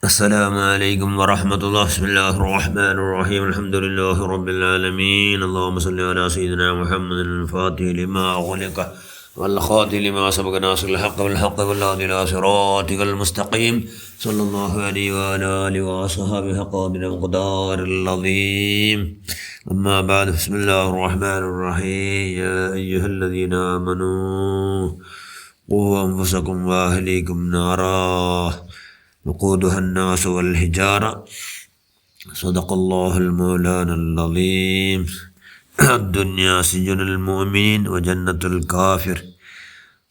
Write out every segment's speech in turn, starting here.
السلام عليكم ورحمة الله. بسم الله الرحمن الرحيم. الحمد لله رب العالمين. اللهم صل على سيدنا محمد الفاتح لما أغلق والخاتم لما سبق ناصر الحق بالحق والهادي إلى صراطك المستقيم صلى الله عليه وعلى آله وصحبه حق المقدار العظيم. أما بعد، بسم الله الرحمن الرحيم. يا أيها الذين آمنوا قوا أنفسكم وأهليكم نارا وقودها الناس والحجارة. صدق الله المولانا العظيم. الدنيا سجن المؤمنين وجنة الكافر.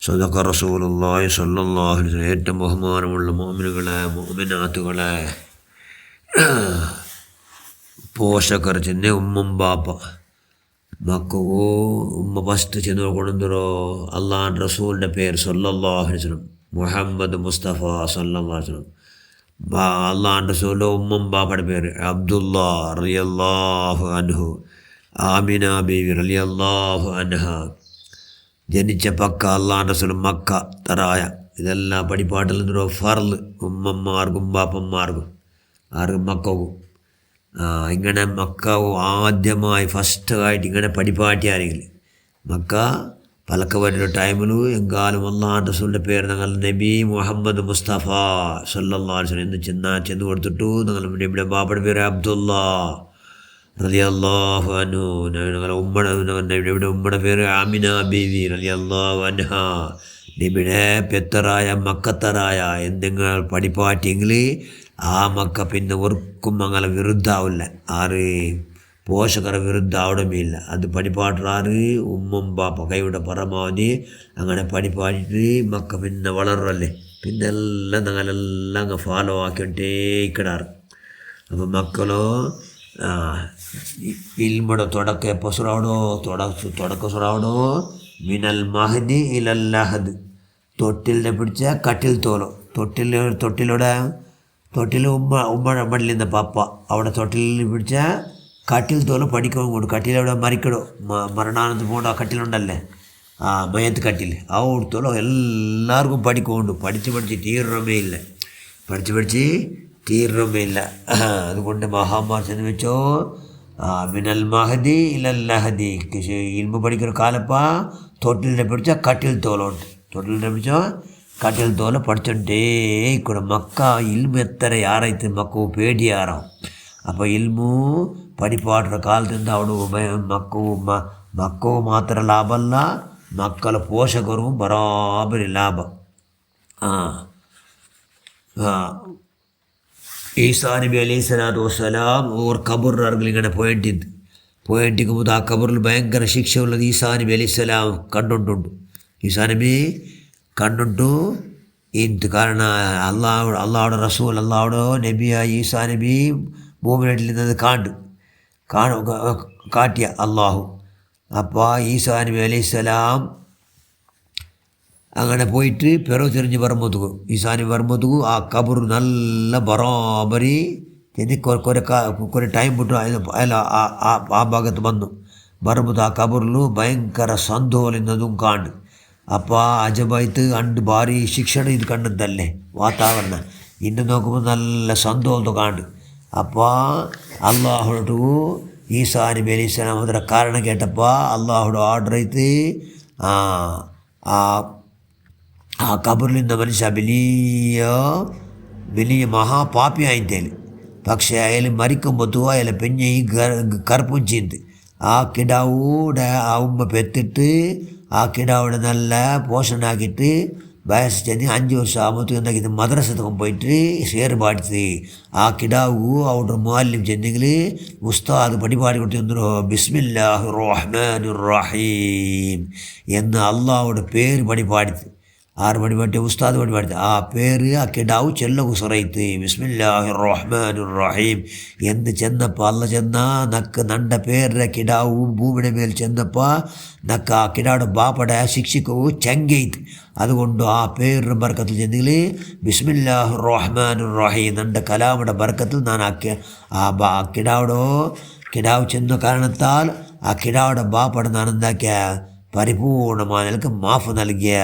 صدق رسول الله صلى الله عليه وسلم. ഏറ്റവും ബഹുമാനമുള്ള മുഅ്മിനുകളെ, മുഅ്മിനാത്തുകളെ, പോഷകർ ചെന്നെ ഉമ്മം ബാപ്പ മക്കൂ ഉമ്മ ഫസ്റ്റ് ചെന്ന് നോക്കണെന്തോ അള്ളാഹ് റസൂലിൻ്റെ പേര് സല്ലല്ലാഹു അലൈഹി വസല്ലം മുഹമ്മദ് മുസ്തഫ സല്ലല്ലാഹു അലൈഹി വസല്ലം. അള്ളാഹ് റസൂലിൻ്റെ ഉമ്മം ബാപ്പയുടെ പേര് അബ്ദുല്ലാ റളിയല്ലാഹു അൻഹു, ആമിന ബീവി റളിയല്ലാഹു അൻഹ. ജനിച്ച പക്ക അള്ളാഹ് റസൂൽ മക്ക തറായ. ഇതെല്ലാം പഠിപ്പാട്ടിൽ നിന്നോ ഫർള് ഉമ്മന്മാർക്കും ബാപ്പന്മാർക്കും ആർക്കും മക്കവും. ഇങ്ങനെ മക്കാവും ആദ്യമായി ഫസ്റ്റായിട്ട് ഇങ്ങനെ പഠിപ്പാട്ടിയാരെങ്കിൽ മക്ക പലക്ക വരുന്ന ടൈമിലും എങ്കാലും അള്ളാഹ് റസൂലിൻ്റെ പേര് ഞങ്ങൾ നബി മുഹമ്മദ് മുസ്തഫ സല്ലല്ലാഹു അലൈഹി വസല്ലം എന്ന് ചെന്ന് കൊടുത്തിട്ടു. ഞങ്ങൾ നബിയുടെ ബാപ്പയുടെ പേര് അബ്ദുല്ലാ റളിയല്ലാഹു അൻഹു. ഞങ്ങളുടെ നബിയുടെ ഉമ്മയുടെ പേര് ആമിന ബീവി റളിയല്ലാഹു അൻഹ. നബിയുടെ പെത്തറായ മക്കത്തറായ എന്തെങ്കിലും പഠിപ്പാട്ടിയെങ്കിൽ ആ മക്ക പിന്നെ ഒർക്കും അങ്ങനെ വിരുദ്ധാവില്ല. ആറ് പോഷകರ വിരുദ്ധ അവിടെമില്ല. അത് പഠിപ്പാട്ടാറ് ഉമ്മം ബാപ്പ കൈയുടെ പരമാവധി അങ്ങനെ പഠിപ്പാടിയിട്ട് മക്ക പിന്നെ വളരല്ലേ. പിന്നെ എല്ലാം ഞങ്ങളെല്ലാം അങ്ങ് ഫോളോ ആക്കിയിട്ടേ ഇക്കിടാറ്. അപ്പം മക്കളോ ഇൽമുടെ തുടക്ക എപ്പോൾ സുറാവടോ തുടക്ക സുറാവടോ മിനൽ മഹദി ഇലൽ ലഹദ്. തൊട്ടിലിനെ പിടിച്ച കട്ടിൽ തോലോ തൊട്ടിൽ ഉമ്മ മടിലിരുന്ന പാപ്പ അവിടെ തൊട്ടിലിൽ പിടിച്ച കട്ടിൽ തോലും പഠിക്കാൻ കൊണ്ട് കട്ടിലവിടെ മരിക്കടോ മരണാനത്ത് പോകണ്ട ആ കട്ടിലുണ്ടല്ലേ, ആ മയത്ത് കട്ടിൽ ആ കൊടുത്തോളോ എല്ലാവർക്കും പഠിക്കൊണ്ട് പഠിച്ച് തീർന്നമേ ഇല്ല. പഠിച്ച് തീർന്നമേ ഇല്ല. അതുകൊണ്ട് മഹാന്മാർ ചെന്ന് വെച്ചോ മിനൽ മഹദി ഇലൽ ലഹദി. ഇൽമു പഠിക്കുന്ന കാലപ്പാ തൊട്ടിലിനെ പിടിച്ച കട്ടിൽ തോലുണ്ട്. തൊട്ടിലിനെ പിടിച്ചോ കട്ടിൽ തോല പഠിച്ചോണ്ടേ ಕೂಡ മക്ക ഇൽമു എത്ര ಯಾರೈತೆ ಮಕ್ಕಳು പേടിയാറാം. അപ്പോൾ ഇൽമു പഠിപ്പാടുന്ന കാലದಿಂದ ಅವನು ಮಕ್ಕಳು ಮಾತ್ರ ಲಾಭ ಅಲ್ಲ, ಮಕ್ಕಳ ಪೋಷಕರು ಬರಾಬರಿ ಲಾಭ. ഈസാ നബി അലൈഹി സ്വലാത്തു വസ്സലാം ഓർ ഖബറിൽ ഇങ്ങനെ പോയിട്ടിരിക്കുമ്പോൾ ആ ഖബറിൽ ഭയങ്കര ശിക്ഷയുള്ളത് ഈസാ നബി അലൈഹി സ്വലാം കണ്ടുണ്ട്. ഈസാ നബി കണ്ടുണ്ടു. ഇത് കാരണം അള്ളാഹുടെ റസൂൽ അള്ളാഹുടെ നബിയായ ഈസാ നബി ഭൂമിനാട്ടിൽ നിന്നത് കാട്ടിയ അള്ളാഹു. അപ്പോൾ ഈസാ നബി അലൈഹി സ്വലാം അങ്ങനെ പോയിട്ട് പെറോ തിരിഞ്ഞ് വരുമ്പോഴത്തേക്കും ഈസാ നബി വരുമ്പോഴത്തേക്കും ആ കബർ നല്ല ബറാബരി ചെന്ന് കുറേ ടൈം വിട്ടു അയാൾ ആ ഭാഗത്ത് വന്നു വരുമ്പോൾ ആ കബറിൽ ഭയങ്കര സന്തോലിന്നതും കാണ്ട്. അപ്പോൾ അജബായിട്ട് അണ്ട് ഭാരി ശിക്ഷണം ഇത് കണ്ടതല്ലേ വാതാവരണം. ഇന്ന് നോക്കുമ്പോൾ നല്ല സന്തോഷം കാണ്ട്. അപ്പോൾ അള്ളാഹുടു ഈസാ നബി അലൈഹി സ്വലാം ಅದರ ಕಾರಣ കേട്ടപ്പോൾ അള്ളാഹുടെ ഓർഡർ ആയിട്ട് ആ കബറിൽ നിന്ന് മനുഷ്യ വലിയ മഹാപാപി ആയിട്ടേല്. പക്ഷേ അയാൾ മരിക്കുമ്പോൾ അയാൾ പെഞ്ഞ ഈ കറുപ്പും ചീന്ത് ആ കിടാവൂടെ ആ ഉമ്മ പെത്തിട്ട് ആ കിടാവിടെ നല്ല പോഷണാക്കിയിട്ട് വയസ്സ് ചെന്ന് 5 വർഷം ആകുമ്പോഴത്തേക്ക് എന്താക്കിയത് മദ്രസത്തൊക്കെ പോയിട്ട് ഷെയർ പാടിച്ച് ആ കിടാവു അവിടെ മുഅല്ലിം ചെന്നെങ്കിൽ ഉസ്താദ് പഠിപ്പാടി കൊടുത്തു ബിസ്മില്ലാഹിർ റഹ്മാനിർ റഹീം എന്ന് അള്ളാഹുടെ പേര് പഠിപ്പാടിച്ച് ആറ് പഠിപ്പാട്ടി ഉസ്താദ് പഠിപ്പാടിച്ച് ആ പേര് ആ കിടാവ് ചെല്ലകു സുറൈത്ത് ബിസ്മില്ലാഹിർ റഹ്മാനിർ റഹീം എന്ന് ചെന്നപ്പോൾ അല്ല ചെന്നാ നക്ക് നണ്ട പേരുടെ കിടാവും ഭൂമിയുടെ മേൽ ചെന്നപ്പോൾ നക്ക് ആ കിടാവിടെ ബാപ്പയുടെ ശിക്ഷിക്കവും ചെങ്കെയ്ത്ത്. അതുകൊണ്ട് ആ പേരുടെ ബർക്കത്തിൽ ചെന്നെങ്കിൽ ബിസ്മില്ലാഹിർ റഹ്മാനിർ റഹീം നണ്ട കലാമുടെ ബർക്കത്തിൽ ഞാൻ ആ കിടാവ് ചെന്ന കാരണത്താൽ ആ കിടാവിടെ ബാപ്പയുടെ ഞാൻ എന്താക്കിയ പരിപൂർണമായ നിലക്ക് മാഫ് നൽകിയ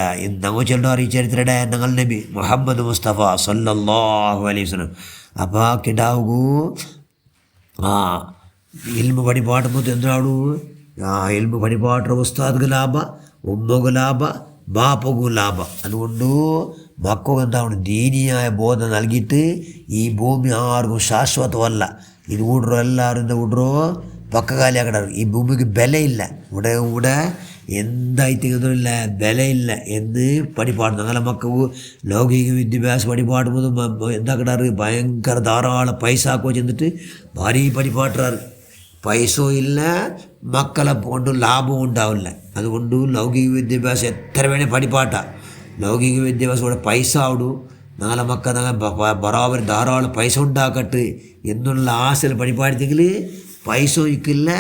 ഞങ്ങൾ ചൊല്ലുന്ന ഈ ചരിത്രയുടെ ഞങ്ങൾ നബി മുഹമ്മദ് മുസ്തഫ സല്ലല്ലാഹു അലൈഹി വസല്ലം അപ്പോൾ ആ കിടാവുകൂ ఇల్ము పడిపాటపోతే ఎందుకు ఇల్ము పడిపాట ఉస్తాద్కు ಲಾಭ ഉമ്മക്ക് ലാഭ ബാപ്പക്ക് ലാഭ അതുകൊണ്ട് മക്കൾക്ക് എന്താണ് ദീനിയായ ബോധം നൽകിയിട്ട് ഈ ഭൂമി ആർക്കും ശാശ്വതമല്ല ഇത് വിಡ್ರೋ എല്ലാവരും എന്താ വിಡ್ರೋ പക്കകാലി ആക്കടാറ് ഈ ഭൂമിക്ക് ബലമില്ല ഇവിടെ എന്തായിട്ടില്ല ബലമില്ല എന്ന് പഠിപ്പാടും ഞങ്ങളെ മക്കൾക്ക് ലൗകിക വിദ്യാഭ്യാസം പഠിപ്പാടുമ്പോൾ എന്താക്കടാറ് ഭയങ്കര ധാരാളം പൈസ ആക്കുക ചെന്നിട്ട് ഭാരി പഠിപ്പാട്ടാറ് പൈസയും ഇല്ല മക്കളെ കൊണ്ട് ലാഭവും ഉണ്ടാവില്ല അതുകൊണ്ട് ലൗകിക വിദ്യാഭ്യാസം എത്ര വേണേൽ പഠിപ്പാട്ടാ ലൗകിക വിദ്യാഭ്യാസം ഇവിടെ പൈസ ആവിടും ഞങ്ങളെ മക്കൾ ബറാബർ ധാരാളം പൈസ ഉണ്ടാക്കട്ടെ എന്നുള്ള ആശയിൽ പഠിപ്പാടിച്ചെങ്കിൽ പൈസ ഒഴിക്കില്ല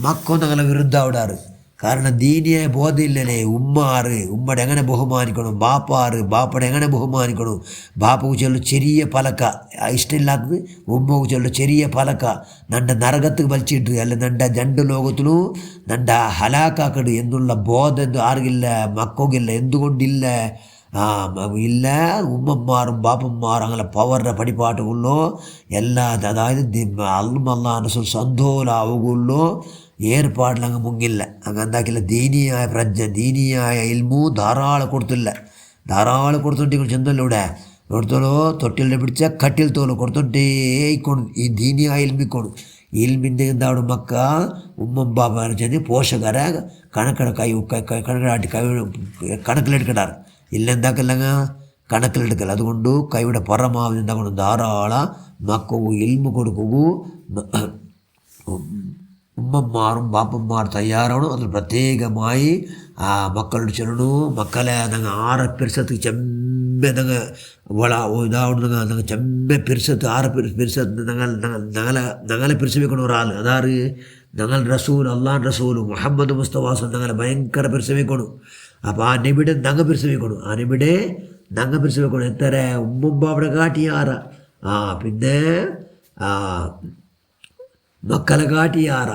മക്കൾ ഞങ്ങളെ വിരുദ്ധം ആവിടാറ് കാരണം ദീനിയായ ബോധമില്ലല്ലേ ഉമ്മടെ എങ്ങനെ ബഹുമാനിക്കണം ബാപ്പടെ എങ്ങനെ ബഹുമാനിക്കണം ബാപ്പക്ക് ചൊല്ലു ചെറിയ പലക്ക ഇഷ്ടമില്ലാത്തത് ഉമ്മക്ക് ചൊല്ലു ചെറിയ പലക്ക നണ്ട നരകത്ത് വലിച്ചിട്ട് അല്ല നണ്ട രണ്ട് ലോകത്തിലും നണ്ട ഹലാക്കാക്കട് എന്നുള്ള ബോധം ആർക്കില്ല മക്കൾക്കില്ല എന്തുകൊണ്ടില്ല ഇല്ല ഉമ്മമാരും ബാപ്പന്മാരും അങ്ങനെ പവറുടെ പഠിപ്പാട്ടുകളിലോ എല്ലാ അതായത് അല്ലാഹുവിൻ്റെ സന്തോഷാവുകളിലോ ഏർപ്പാടിലങ്ങ് മുങ്ങില്ല അങ്ങ് എന്താക്കില്ല ദീനിയായ ഇൽമു ധാരാളം കൊടുത്തോണ്ടിരിക്കണം ചെന്നല്ലൂടെ കൊടുത്തോളൂ തൊട്ടിലിനെ പിടിച്ച കട്ടിൽ തോലും കൊടുത്തോണ്ടേയിക്കോണം ഈ ദീനിയായ ഇൽമിക്കോണം ഇൽമിൻ്റെ എന്താണ് മക്ക ഉമ്മം ബാപ്പ ചെന്ന് പോഷകരെ കണക്കിലാട്ടി കണക്കിലെടുക്കടാറ് ഇല്ല എന്താക്കല്ലങ്ങ കണക്കിലെടുക്കൽ അതുകൊണ്ട് കൈയുടെ പരമാവധി എന്താക്കണം ധാരാളം മക്കൾക്ക് ഇൽമു കൊടുക്കുകയും ഉമ്മമാരും ബാപ്പന്മാർ തയ്യാറാണ് അതിൽ പ്രത്യേകമായി മക്കളോട് ചെല്ലണു മക്കളെ ഞങ്ങൾ ആറ് പെരുസത്ത് ചെമ്പെ ഞങ്ങൾ ഇതാവുന്ന ഞങ്ങൾ ചെമ്പെ പെരുസത്ത് ആറ് പെരുസത്ത് ഞങ്ങളെ പിരിച്ചുവെക്കണ ഒരാൾ അതാറ് ഞങ്ങൾ റസൂൽ അള്ളാൻ റസൂൽ മുഹമ്മദ് മുസ്തഫാസ് ഞങ്ങളെ ഭയങ്കര പിരിച്ചുവെക്കണം അപ്പോൾ ആ നബിയുടെ ഞങ്ങൾ പിരിച്ചുവെക്കണം ആ നബിയുടെ ഞങ്ങൾ പിരിച്ചുവെക്കണം എത്ര ഉമ്മുമ്പാവിടെ കാട്ടിയാറ പിന്നെ മക്കളെ കാട്ടിയാറ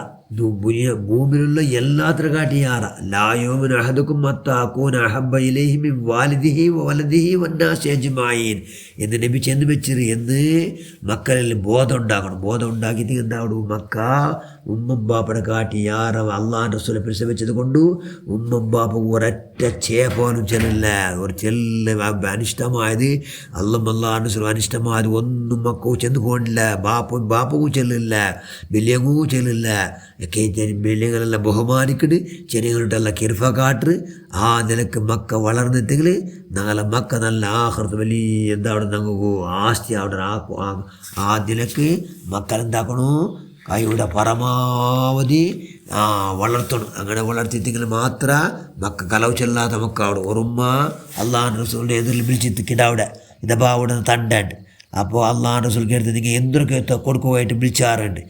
ഭൂമിയിലുള്ള എല്ലാത്തിനും കാട്ടിയാറ ലായോമിന് അഹദുക്കും മത്താക്കൂൻ അഹബ്ബ ഇലൈഹി മിൻ വാലിദിഹി വലദിഹി വന്നാസി അജ്മഈൻ എന്ന് നബി ചെന്ന് വെച്ചിട്ട് എന്ന് മക്കളിൽ ബോധം ഉണ്ടാക്കിയിട്ട് എന്താവും മക്ക ഉമ്മം ബാപ്പയുടെ കാട്ടിയാറ അള്ളാഹുവിൻ്റെ റസൂലെ പ്രസവിച്ചത് കൊണ്ട് ഉമ്മം ബാപ്പ ഒരൊറ്റ പോലും ചെല്ലില്ല ഒരു ചെല്ല് അനിഷ്ടമായത് അള്ളാഹുവിൻ്റെ റസൂൽ അനിഷ്ടമായത് ഒന്നും മക്കവും ചെന്ന് പോകണില്ല ബാപ്പക്കും ചെല്ലില്ല ബില്യങ്ങൂ ചെല്ലില്ല ബില്യങ്ങളെല്ലാം ബഹുമാനിക്കട് ചെടികളുടെല്ലാം കിർഫ കാട്ട് ആ നിലക്ക് മക്ക വളർന്നിട്ടെങ്കിൽ ഞങ്ങളെ മക്ക നല്ല ആഹൃത്ത് വലിയ എന്താണ് ഞങ്ങൾക്ക് ആസ്തി അവിടെ ആ നിലക്ക് മക്കളെന്താക്കണു കൈയുടെ പരമാവധി വളർത്തണം അങ്ങനെ വളർത്തിയിട്ടെങ്കിൽ മാത്രം മക്ക കലവ് ചെല്ലാത്ത മക്ക അവിടെ ഒരുമ്മ അള്ളാഹുവിൻ്റെ റസൂലിൻ്റെ എതിരിൽ വിളിച്ചിട്ട് കിടാവിടെ ഇതപ്പോൾ അവിടെ തണ്ടാണ്ട് അപ്പോൾ അള്ളാഹുവിൻ്റെ റസൂൽ കേട്ട് നിങ്ങൾ എന്തൊക്കെ കൊടുക്കുവായിട്ട് വിളിച്ചാറുണ്ട്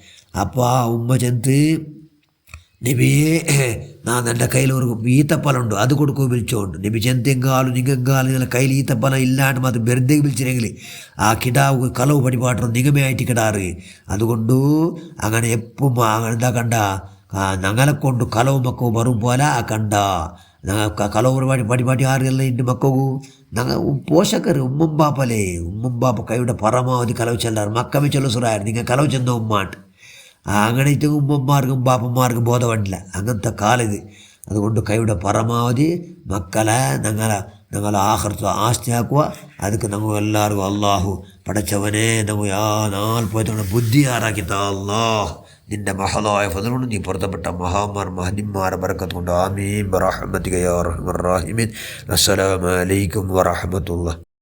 അപ്പോൾ ആ ഉമ്മ ചെന്ന് നബിയെ എൻ്റെ കയ്യിൽ ഒരു ഈത്തപ്പലുണ്ട് അത് കൊടുക്കുക വിളിച്ചോണ്ട് നബി ചെന്തെങ്കാലും നിങ്ങെങ്കാലും നിങ്ങളെ കയ്യിൽ ഈത്തപ്പലം ഇല്ലാണ്ട് മാത്രം വെറുതെ വിളിച്ചില്ലെങ്കിൽ ആ കിടാവ് കളവ് പടിപാട്ടണം നിഗമയായിട്ട് കിടാറ് അതുകൊണ്ട് അങ്ങനെ എപ്പം എന്താ കണ്ട ഞങ്ങളെ കൊണ്ട് കളവ് മക്കവും വരും പോലെ ആ കണ്ട കളവ് പടിപാട്ടി ആരെല്ലാം എൻ്റെ മക്കവും ഞങ്ങൾ പോഷകർ ഉമ്മം ബാപ്പ കൈയുടെ പരമാവധി കളവ് ചെല്ലാറ് മക്കമേ ചൊല്ല സുറാറ് നിങ്ങൾ കളവ് ചെന്ന ഉമ്മാട്ട് അങ്ങനെ ഉമ്മമാർക്കും ബാപ്പന്മാർക്കും ബോധമുണ്ടില്ല അങ്ങനത്തെ കാലം ഇത് അതുകൊണ്ട് കൈയുടെ പരമാവധി മക്കളെ ഞങ്ങളെ ആഹൃത്വ ആസ്തിയാക്കുക ಅದಕ್ಕೆ ನಾವು ಎಲ್ಲರಿಗೂ ಅಲ್ಲಾಹು ಪಡಚವನೇ ನಾವು ನಾಲ್ಕು ಬುದ್ಧಿ ಆರಾಕಿತ ಅಲ್ಲಾಹ್ ನಿನ್ನ ಮಹಲಾಯ ಫದಲುಗಳನ್ನು ನೀ ಹೊರತುಪಟ್ಟ ಮಹದಿಮ್ಮಾರ ಬರಕತ್ ಕೊಂಡು ಆಮೀನ್ ಬರಹಮತಿಗೆ ಯಾ ಅರ್ಹಮರ್ ರಾಹಿಮೀನ್. ಅಸ್ಸಲಾಮು ಅಲೈಕುಂ ವರಹಮತುಲ್ಲಾಹ್.